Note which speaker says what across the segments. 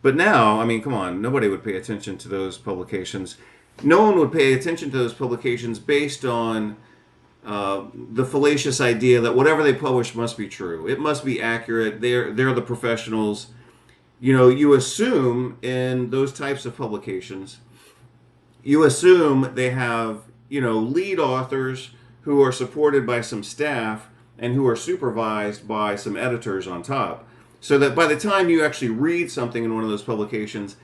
Speaker 1: But now, I mean, come on, nobody would pay attention to those publications. No one would pay attention to those publications based on the fallacious idea that whatever they publish must be true. It must be accurate. They're the professionals. You know, you assume in those types of publications, you assume they have, you know, lead authors who are supported by some staff and who are supervised by some editors on top. So that by the time you actually read something in one of those publications,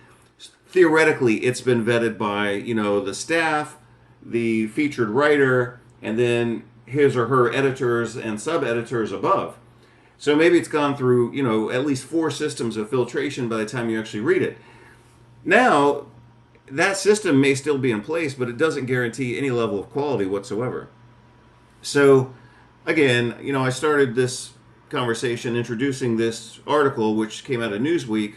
Speaker 1: theoretically it's been vetted by, you know, the staff, the featured writer, and then his or her editors and sub-editors above. So maybe it's gone through, you know, at least 4 systems of filtration by the time you actually read it. Now, that system may still be in place, but it doesn't guarantee any level of quality whatsoever. So, again, you know, I started this conversation introducing this article, which came out of Newsweek.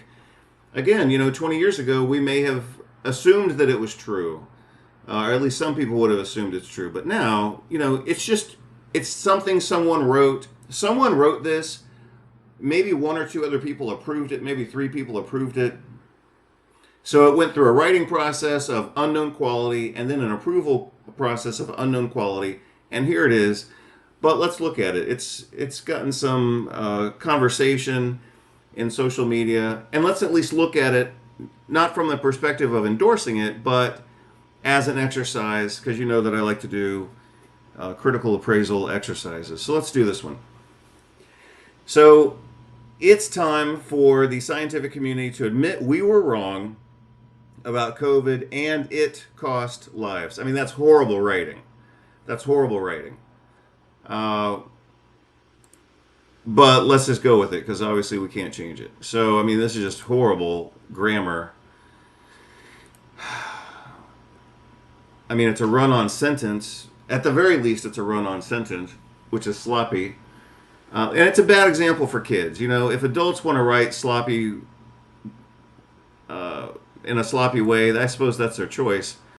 Speaker 1: Again, you know, 20 years ago, we may have assumed that it was true, or at least some people would have assumed it's true. But now, you know, it's something someone wrote. Someone wrote this. Maybe 1 or 2 other people approved it. Maybe 3 people approved it. So it went through a writing process of unknown quality and then an approval process of unknown quality. And here it is. But let's look at it. It's gotten some conversation in social media. And let's at least look at it, not from the perspective of endorsing it, but as an exercise, because you know that I like to do critical appraisal exercises. So let's do this one. So it's time for the scientific community to admit we were wrong about COVID and it cost lives. I mean, that's horrible writing. That's horrible writing. But let's just go with it because obviously we can't change it. So, I mean, this is just horrible grammar. I mean, it's a run-on sentence. At the very least, it's a run-on sentence, which is sloppy. And it's a bad example for kids. You know, if adults want to write sloppy in a sloppy way, I suppose that's their choice.